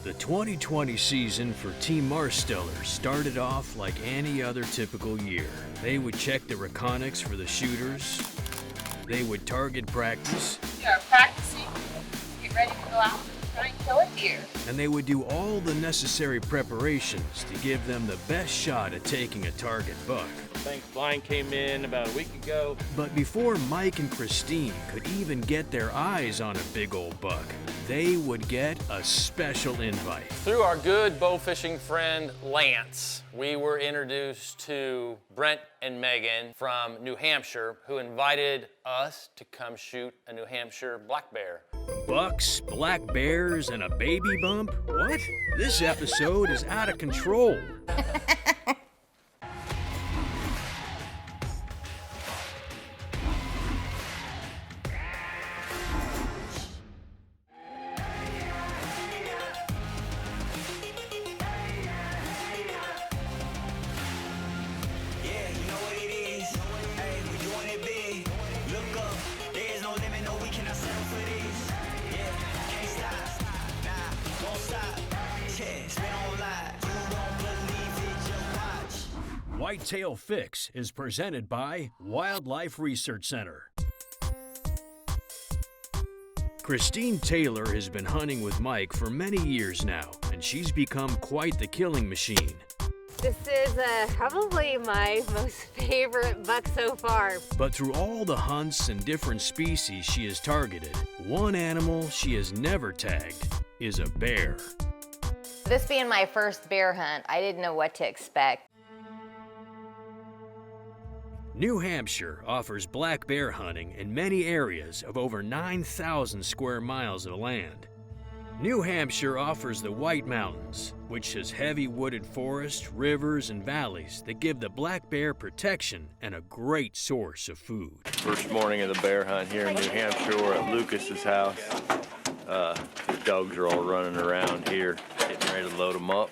The 2020 season for Team Marsteller started off like any other typical year. They would check the reconics for the shooters. They would target practice. We are practicing. Get ready to go out and try and kill a deer. And they would do all the necessary preparations to give them the best shot at taking a target buck. Thanks, blind came in about a week ago. But before Mike and Christine could even get their eyes on a big old buck, they would get a special invite. Through our good bow fishing friend, Lance, we were introduced to Brent and Megan from New Hampshire, who invited us to come shoot a New Hampshire black bear. Bucks, black bears, and a baby bump? What? This episode is out of control. Whitetail Fix is presented by Wildlife Research Center. Christine Taylor has been hunting with Mike for many years now, and she's become quite the killing machine. This is probably my most favorite buck so far. But through all the hunts and different species she has targeted, one animal she has never tagged is a bear. This being my first bear hunt, I didn't know what to expect. New Hampshire offers black bear hunting in many areas of over 9,000 square miles of land. New Hampshire offers the White Mountains, which has heavy wooded forests, rivers, and valleys that give the black bear protection and a great source of food. First morning of the bear hunt here in New Hampshire. We're at Lucas's house. The dogs are all running around here, getting ready to load them up.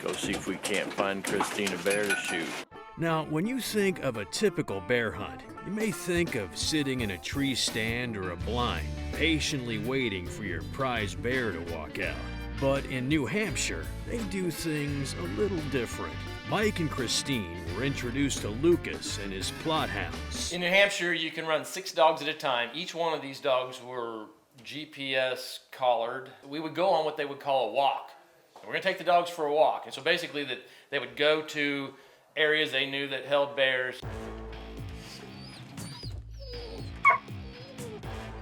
Go see if we can't find Christine a bear to shoot. Now, when you think of a typical bear hunt, you may think of sitting in a tree stand or a blind, patiently waiting for your prized bear to walk out. But in New Hampshire, they do things a little different. Mike and Christine were introduced to Lucas and his plot hounds. In New Hampshire, you can run 6 dogs at a time. Each one of these dogs were GPS collared. We would go on what they would call a walk. We're going to take the dogs for a walk. And so basically that they would go to areas they knew that held bears.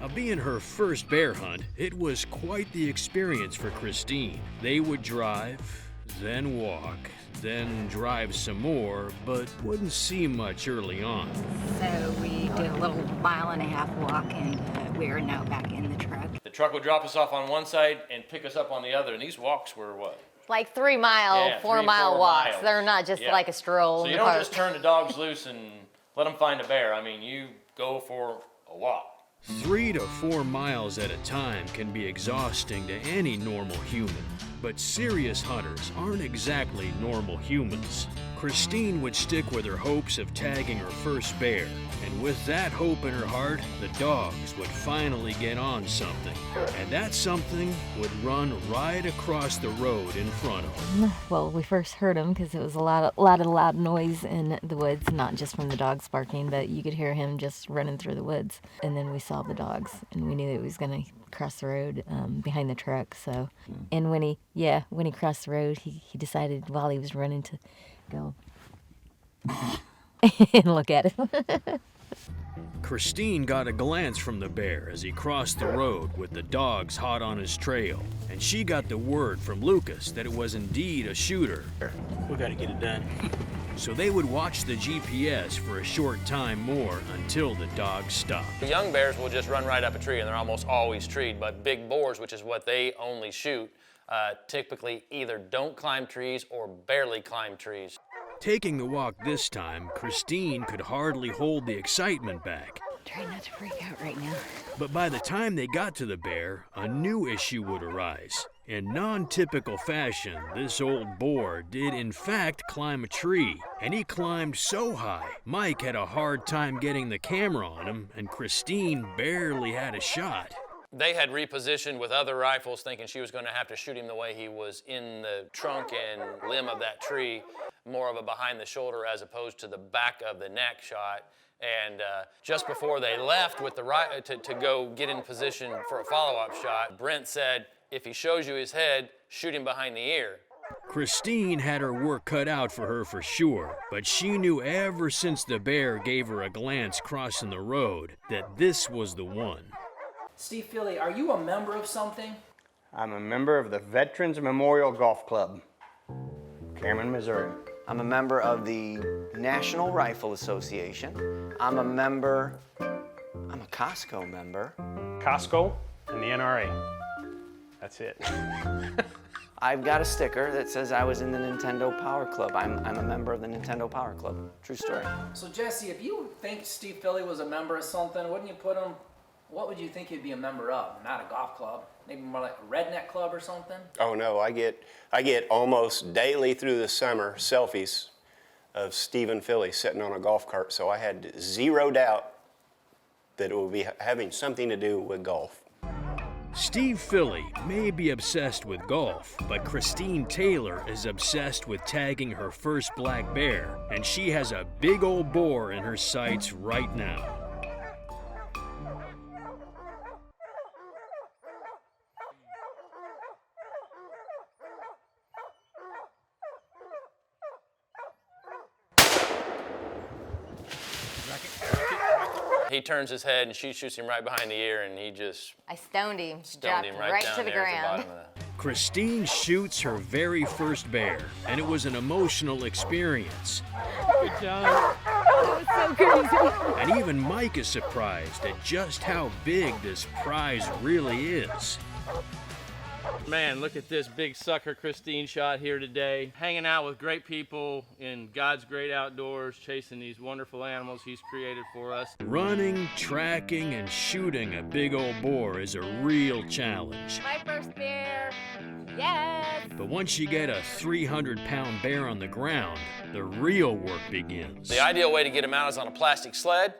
Now, being her first bear hunt, it was quite the experience for Christine. They would drive, then walk, then drive some more, but wouldn't see much early on. So we did a little 1.5 mile walk, and we are now back in the truck. The truck would drop us off on one side and pick us up on the other, and these walks were what? Like 3 mile, Yeah, 4 3, mile 4 walks. miles. They're not just Yeah. like a stroll So in you the don't park. just turn the dogs loose and let them find a bear. I mean, you go for a walk. 3 to 4 miles at a time can be exhausting to any normal human, but serious hunters aren't exactly normal humans. Christine would stick with her hopes of tagging her first bear, and with that hope in her heart, the dogs would finally get on something. And that something would run right across the road in front of them. Well, we first heard him because it was a lot of loud noise in the woods, not just from the dogs barking, but you could hear him just running through the woods. And then we saw the dogs, and we knew that he was going to cross the road behind the truck. So, and when he crossed the road, he decided while he was running to go and look at it. Christine got a glance from the bear as he crossed the road with the dogs hot on his trail, and she got the word from Lucas that it was indeed a shooter. We gotta get it done. So they would watch the GPS for a short time more until the dogs stopped. The young bears will just run right up a tree, and they're almost always treed, but big boars, which is what they only shoot, typically either don't climb trees or barely climb trees. Taking the walk this time, Christine could hardly hold the excitement back. Try not to freak out right now. But by the time they got to the bear, a new issue would arise. In non-typical fashion, this old boar did in fact climb a tree, and he climbed so high, Mike had a hard time getting the camera on him, and Christine barely had a shot. They had repositioned with other rifles thinking she was going to have to shoot him the way he was in the trunk and limb of that tree, more of a behind the shoulder as opposed to the back of the neck shot. And just before they left with the to go get in position for a follow-up shot, Brent said, if he shows you his head, shoot him behind the ear. Christine had her work cut out for her for sure, but she knew ever since the bear gave her a glance crossing the road that this was the one. Steve Philly, are you a member of something? I'm a member of the Veterans Memorial Golf Club, Cameron, Missouri. I'm a member of the National Rifle Association. I'm a Costco member. Costco and the NRA. That's it. I've got a sticker that says I was in the Nintendo Power Club. I'm a member of the Nintendo Power Club. True story. So Jesse, if you think Steve Philly was a member of something, wouldn't you put him, what would you think he'd be a member of? Not a golf club, maybe more like a redneck club or something? Oh no, I get almost daily through the summer selfies of Stephen Philly sitting on a golf cart, so I had zero doubt that it would be having something to do with golf. Steve Philly may be obsessed with golf, but Christine Taylor is obsessed with tagging her first black bear, and she has a big old boar in her sights right now. He turns his head and she shoots him right behind the ear, and he just I stoned him, stoned dropped him right down to the there at ground. the bottom of the... Christine shoots her very first bear, and it was an emotional experience. Good job. That was so crazy. And even Mike is surprised at just how big this prize really is. Man, look at this big sucker Christine shot here today. Hanging out with great people in God's great outdoors, chasing these wonderful animals he's created for us. Running, tracking, and shooting a big old boar is a real challenge. My first bear, yes. But once you get a 300-pound bear on the ground, the real work begins. The ideal way to get them out is on a plastic sled.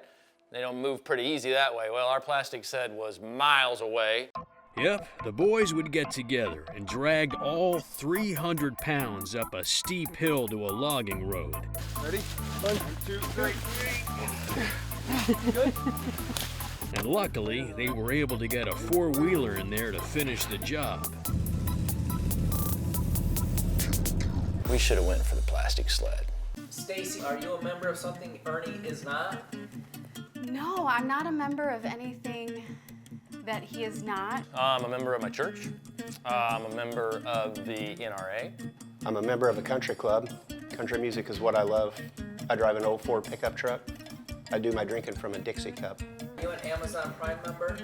They don't move pretty easy that way. Well, our plastic sled was miles away. Yep, the boys would get together and dragged all 300 pounds up a steep hill to a logging road. Ready? 1, 2, 3. Good. And luckily, they were able to get a four-wheeler in there to finish the job. We should have went for the plastic sled. Stacy, are you a member of something Ernie is not? No, I'm not a member of anything that he is not. I'm a member of my church. I'm a member of the NRA. I'm a member of a country club. Country music is what I love. I drive an old Ford pickup truck. I do my drinking from a Dixie cup. Are you an Amazon Prime member?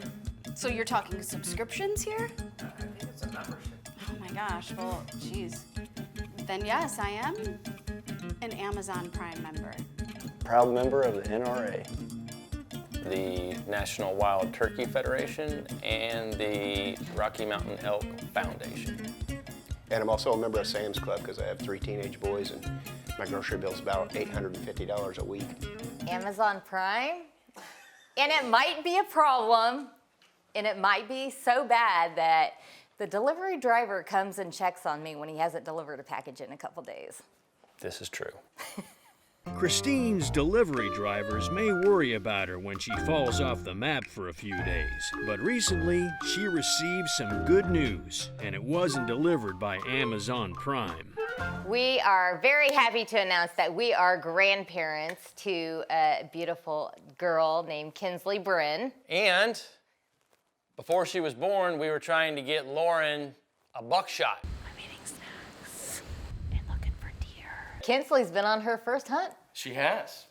So you're talking subscriptions here? I think it's a membership. Oh my gosh, well, geez. Then yes, I am an Amazon Prime member. Proud member of the NRA, the National Wild Turkey Federation, and the Rocky Mountain Elk Foundation. And I'm also a member of Sam's Club because I have 3 teenage boys and my grocery bill's about $850 a week. Amazon Prime? And it might be a problem, and it might be so bad that the delivery driver comes and checks on me when he hasn't delivered a package in a couple days. This is true. Christine's delivery drivers may worry about her when she falls off the map for a few days, but recently she received some good news, and it wasn't delivered by Amazon Prime. We are very happy to announce that we are grandparents to a beautiful girl named Kinsley Bryn. And before she was born, we were trying to get Lauren a buckshot. I'm eating snacks and looking for deer. Kinsley's been on her first hunt. She has.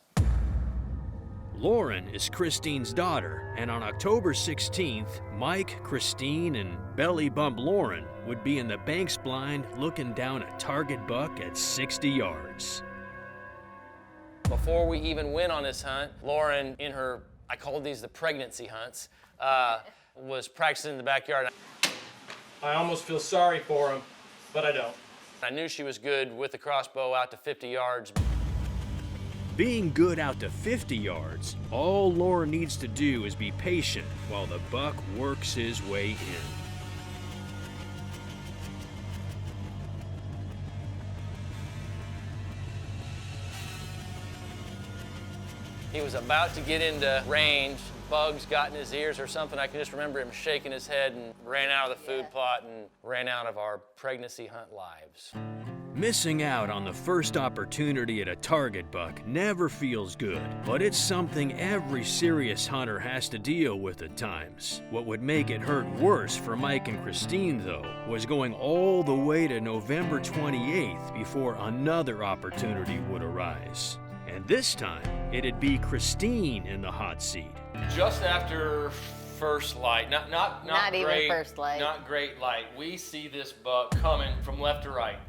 Lauren is Christine's daughter, and on October 16th, Mike, Christine, and Belly Bump Lauren would be in the Banks blind looking down a target buck at 60 yards. Before we even went on this hunt, Lauren, in her, I called these the pregnancy hunts, was practicing in the backyard. I almost feel sorry for him, but I don't. I knew she was good with the crossbow out to 50 yards. Being good out to 50 yards, all Laura needs to do is be patient while the buck works his way in. He was about to get into range. Bugs got in his ears or something. I can just remember him shaking his head and ran out of the food plot and ran out of our pregnancy hunt lives. Missing out on the first opportunity at a target buck never feels good, but it's something every serious hunter has to deal with at times. What would make it hurt worse for Mike and Christine, though, was going all the way to November 28th before another opportunity would arise. And this time, it'd be Christine in the hot seat. Just after first light, not even great, first light. not great light, we see this buck coming from left to right.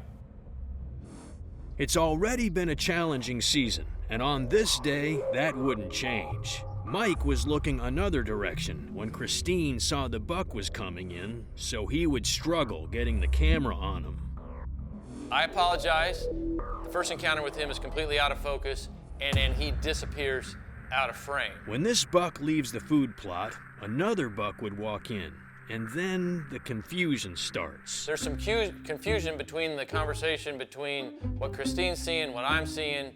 It's already been a challenging season, and on this day, that wouldn't change. Mike was looking another direction when Christine saw the buck was coming in, so he would struggle getting the camera on him. I apologize. The first encounter with him is completely out of focus, and then he disappears out of frame. When this buck leaves the food plot, another buck would walk in, and then the confusion starts. There's some confusion between the conversation between what Christine's seeing, what I'm seeing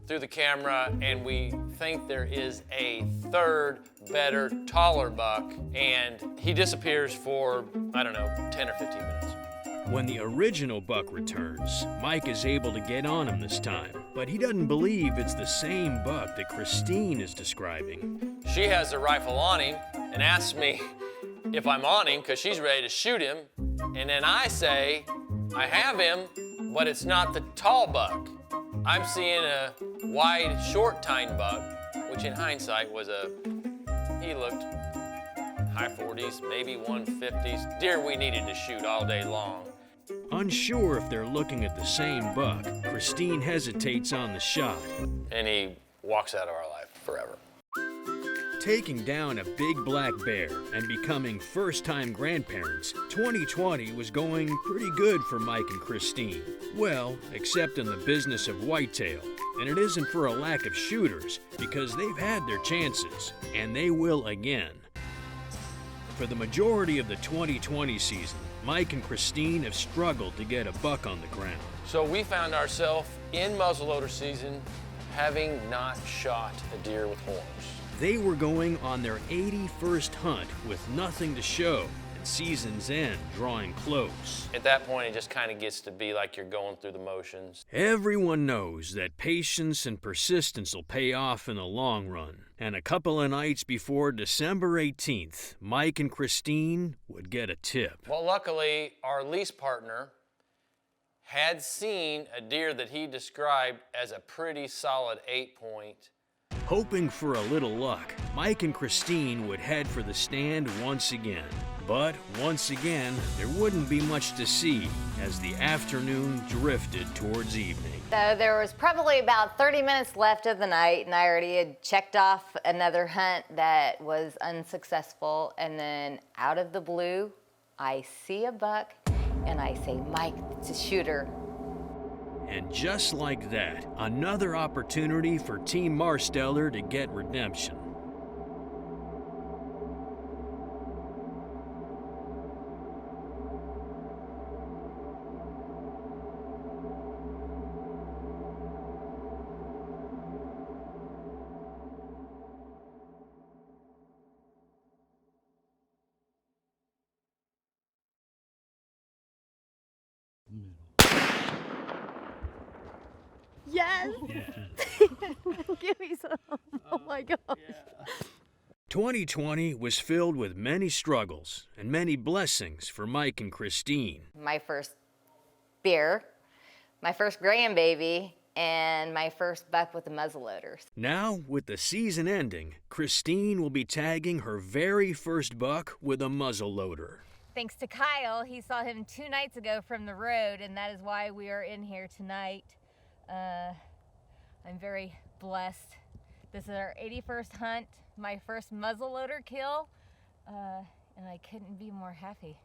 through the camera, and we think there is a third, better, taller buck, and he disappears for, I don't know, 10 or 15 minutes. When the original buck returns, Mike is able to get on him this time, but he doesn't believe it's the same buck that Christine is describing. She has the rifle on him and asks me if I'm on him because she's ready to shoot him. And then I say, I have him, but it's not the tall buck. I'm seeing a wide, short tine buck, which in hindsight he looked high 40s, maybe 150s. Deer we needed to shoot all day long. Unsure if they're looking at the same buck, Christine hesitates on the shot. And he walks out of our life forever. Taking down a big black bear and becoming first-time grandparents, 2020 was going pretty good for Mike and Christine. Well, except in the business of whitetail. And it isn't for a lack of shooters, because they've had their chances, and they will again. For the majority of the 2020 season, Mike and Christine have struggled to get a buck on the ground. So we found ourselves in muzzleloader season having not shot a deer with horns. They were going on their 81st hunt with nothing to show, and season's end drawing close. At that point, it just kind of gets to be like you're going through the motions. Everyone knows that patience and persistence will pay off in the long run. And a couple of nights before December 18th, Mike and Christine would get a tip. Well, luckily, our lease partner had seen a deer that he described as a pretty solid 8-point. Hoping for a little luck, Mike and Christine would head for the stand once again. But once again, there wouldn't be much to see as the afternoon drifted towards evening. So there was probably about 30 minutes left of the night, and I already had checked off another hunt that was unsuccessful. And then out of the blue, I see a buck, and I say, Mike, it's a shooter. And just like that, another opportunity for Team Marsteller to get redemption. Yes! Give me some. Oh my gosh. 2020 was filled with many struggles and many blessings for Mike and Christine. My first beer, my first grandbaby, and my first buck with the muzzleloaders. Now, with the season ending, Christine will be tagging her very first buck with a muzzleloader. Thanks to Kyle, he saw him 2 nights ago from the road, and that is why we are in here tonight. I'm very blessed. This is our 81st hunt, my first muzzleloader kill, and I couldn't be more happy.